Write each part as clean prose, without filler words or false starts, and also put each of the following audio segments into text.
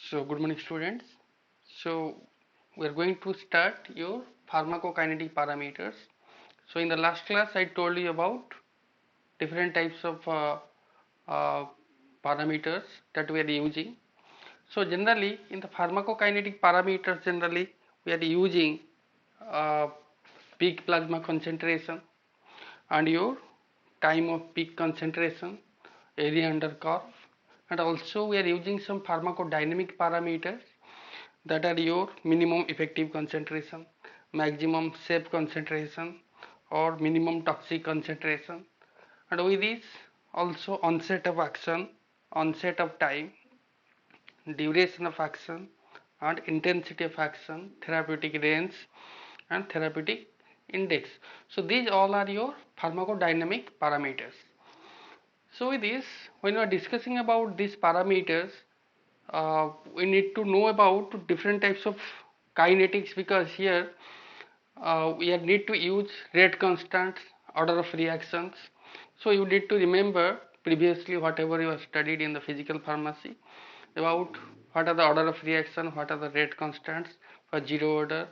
So, good morning, students. So, we are going to start your pharmacokinetic parameters. So, in the last class, I told you about different types of uh, parameters that we are using. So, generally, in the pharmacokinetic parameters, generally we are using uh, peak plasma concentration and your time of peak concentration, area under curve, and also we are using some pharmacodynamic parameters that are your minimum effective concentration, maximum safe concentration, or minimum toxic concentration. And with this also onset of action, onset of time, duration of action, and intensity of action, therapeutic range, and therapeutic index. So these all are your pharmacodynamic parameters. So with this, when we are discussing about these parameters, we need to know about different types of kinetics, because here we need to use rate constants, order of reactions. So you need to remember previously whatever you have studied in the physical pharmacy about what are the order of reaction, what are the rate constants for zero order,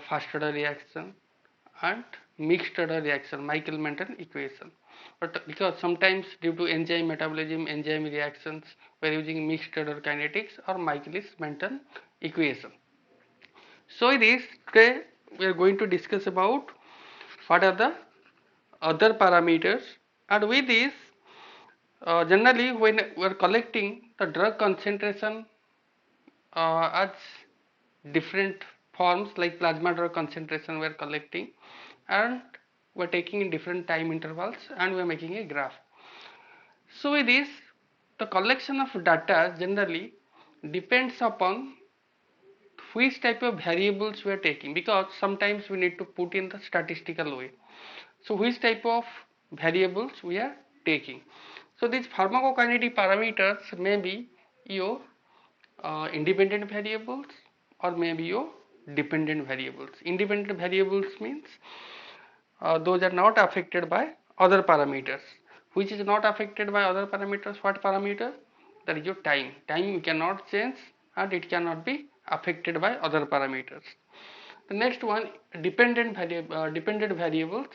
first order reaction, and mixed order reaction, Michael-Menten equation. But because sometimes due to enzyme metabolism, enzyme reactions, we are using mixed order kinetics or Michaelis-Menten equation. So in this today we are going to discuss about what are the other parameters, and with this generally when we are collecting the drug concentration as different forms, like plasma drug concentration we are collecting, and we are taking in different time intervals, and we are making a graph. So with this, the collection of data generally depends upon which type of variables we are taking, because sometimes we need to put in the statistical way. So which type of variables we are taking. So these pharmacokinetic parameters may be your independent variables or maybe your dependent variables. Independent variables means those are not affected by other parameters. Which is not affected by other parameters? What parameter? That is your time. Time you cannot change and it cannot be affected by other parameters. The next one, dependent variables.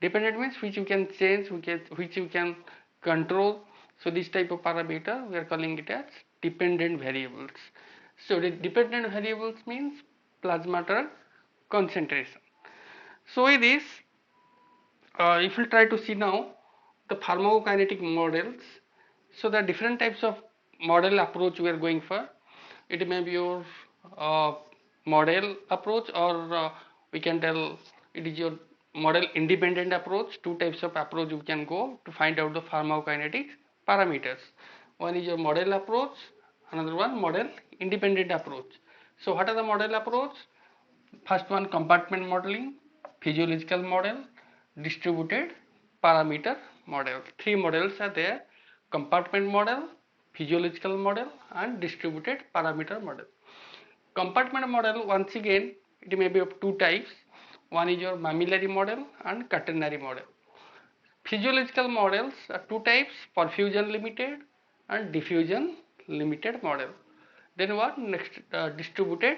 Dependent means which you can change, which you can control. So this type of parameter we are calling it as dependent variables. So the dependent variables means plasma drug concentration. So with this, if we try to see now the pharmacokinetic models, so the different types of model approach we are going for. It may be your uh, model approach, or we can tell it is your model independent approach. Two types of approach we can go to find out the pharmacokinetic parameters. One is your model approach, another one model independent approach. So what are the model approach? First one, compartment modeling, physiological model, distributed parameter model. Three models are there: compartment model, physiological model, and distributed parameter model. Compartment model, once again, it may be of two types. One is your mammillary model and quaternary model. Physiological models are two types: perfusion limited and diffusion limited model. Then what next? Distributed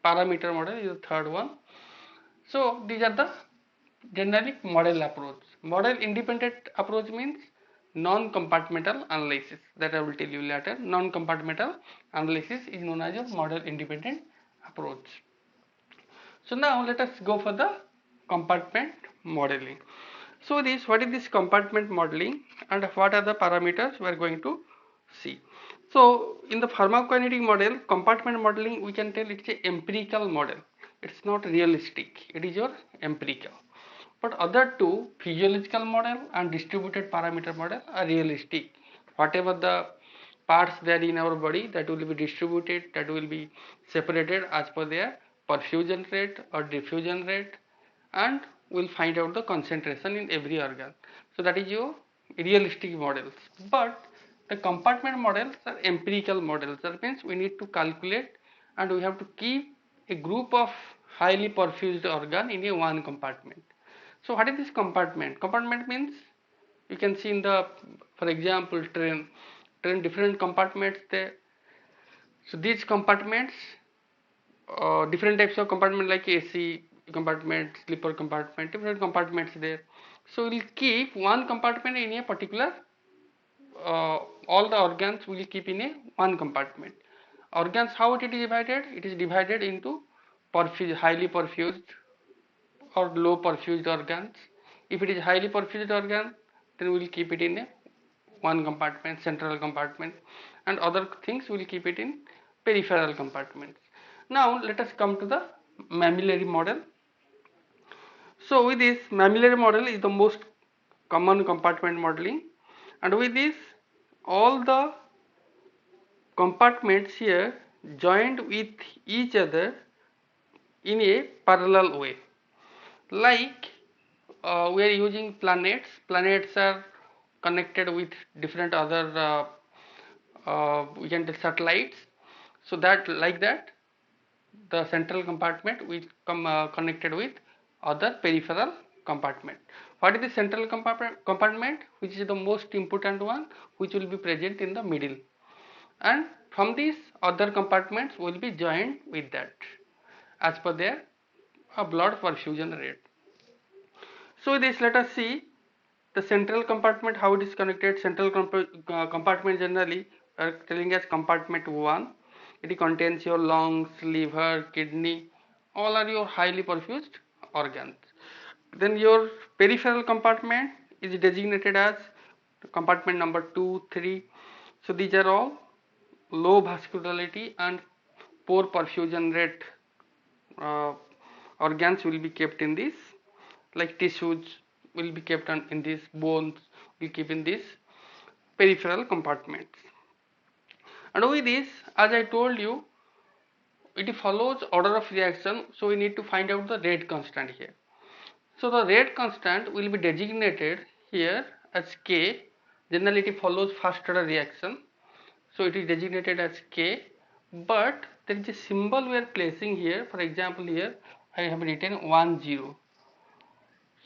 parameter model is the third one. So these are the generic model approach. Model independent approach means non-compartmental analysis, that I will tell you later. Non-compartmental analysis is known as a model independent approach. So now let us go for the compartment modeling. So this, what is this compartment modeling and what are the parameters we are going to see. So in the pharmacokinetic model, compartment modeling, we can tell it's a empirical model. It's not realistic. It is your empirical. But other two, physiological model and distributed parameter model, are realistic. Whatever the parts there in our body, that will be distributed, that will be separated as per their perfusion rate or diffusion rate, and we'll find out the concentration in every organ. So that is your realistic models. But the compartment models are empirical models. That means we need to calculate and we have to keep a group of highly perfused organ in a one compartment. So what is this compartment? Compartment means you can see in the, for example, train different compartments there. So these compartments, different types of compartment like AC compartment, sleeper compartment, different compartments there. So we'll keep one compartment in a particular, all the organs will keep in a one compartment. Organs, how it is divided? It is divided into highly perfused or low perfused organs. If it is highly perfused organ, then we will keep it in a one compartment, central compartment, and other things we will keep it in peripheral compartments. Now let us come to the mammillary model. So with this, mammillary model is the most common compartment modeling, and with this all the compartments here joined with each other in a parallel way. Like we are using planets. Planets are connected with different other we can say satellites. So that like that, the central compartment will come connected with other peripheral compartment. What is the central compartment? Which is the most important one, which will be present in the middle, and from these other compartments will be joined with that as per their blood perfusion rate. So this, let us see the central compartment, how it is connected. Central compartment generally are telling us compartment 1. It contains your lungs, liver, kidney, all are your highly perfused organs. Then your peripheral compartment is designated as compartment number 2, 3. So these are all low vascularity and poor perfusion rate uh, organs will be kept in this, like tissues will be kept in these, bones will keep in these peripheral compartments. And with this, as I told you, it follows order of reaction, so we need to find out the rate constant here. So the rate constant will be designated here as K. Generally it follows first order reaction, so it is designated as K, but there is a symbol we are placing here. For example, here I have written 10.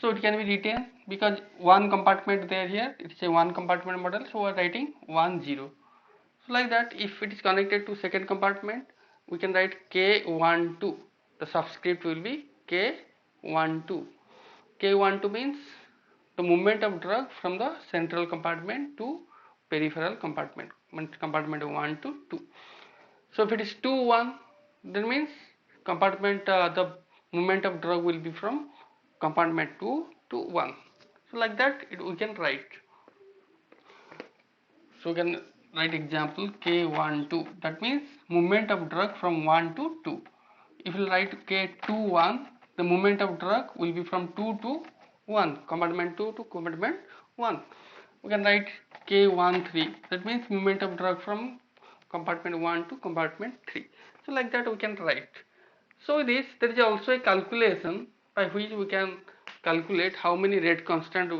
So it can be written because one compartment there, here it is a one compartment model, so we are writing 10. So like that, if it is connected to second compartment, we can write K12. The subscript will be K12. K12 means the movement of drug from the central compartment to peripheral compartment, compartment 1 to 2. So if it is 2, 1, that means compartment the movement of drug will be from compartment 2 to 1. So like that we can write. So we can write example K12, that means movement of drug from 1 to 2. If you write K21, the movement of drug will be from 2 to 1, compartment 2 to compartment 1. We can write K13, that means movement of drug from compartment 1 to compartment 3. So like that we can write. So this, there is also a calculation by which we can calculate how many rate constant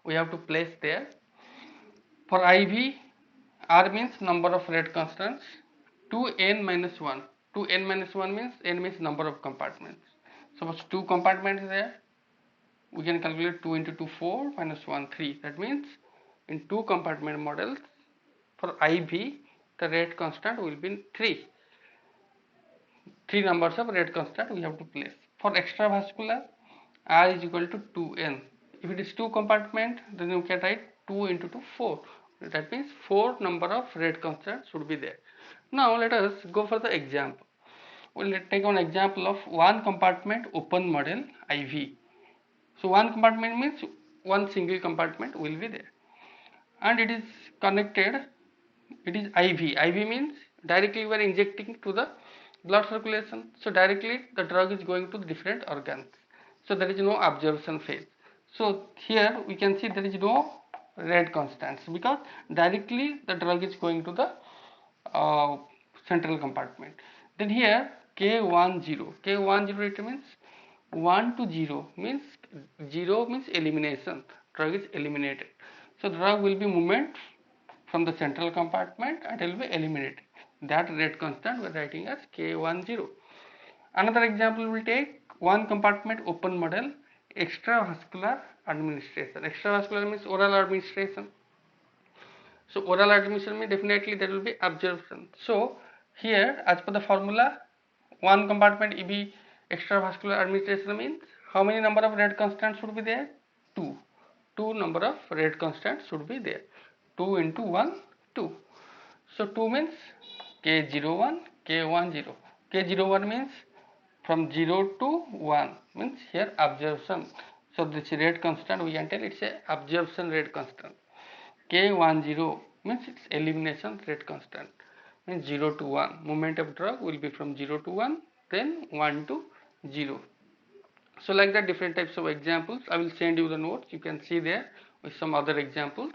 we have to place there. For IV, R means number of rate constants, 2n minus 1. 2n minus 1 means n means number of compartments. Suppose 2 compartments there, we can calculate 2 into 2, 4, minus 1, 3. That means in 2 compartment models, for IV, the rate constant will be 3. 3 numbers of rate constant we have to place. For extravascular, R is equal to 2n. If it is 2 compartment, then you can write 2 into 2, 4. That means 4 number of rate constants should be there. Now let us go for the example. We'll take one example of one compartment open model IV. So one compartment means one single compartment will be there, and it is connected, it is IV. IV means directly we are injecting to the blood circulation, so directly the drug is going to different organs, so there is no absorption phase. So here we can see there is no rate constants because directly the drug is going to the central compartment. Then here K10, it means 1 to 0 means 0 means elimination, drug is eliminated. So the drug will be movement from the central compartment and it will be eliminated. That rate constant we are writing as K10. Another example we will take one compartment open model extravascular administration. Extravascular means oral administration. So oral admission means definitely there will be absorption. So here, as per the formula, one compartment EB extravascular administration means how many number of rate constants should be there? 2. 2 number of rate constants should be there. 2 into 1, 2. So 2 means K01, K10. K01 means from 0 to 1 means here absorption. So this rate constant we can tell it's a absorption rate constant. K10 means its elimination rate constant, means 0 to 1. Movement of drug will be from 0 to 1, then 1 to 0. So like that, different types of examples. I will send you the notes. You can see there with some other examples.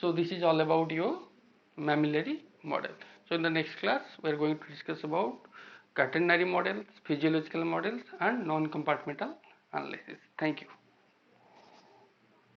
So this is all about your mammillary model. So in the next class, we are going to discuss about quaternary models, physiological models, and non-compartmental analysis. Thank you.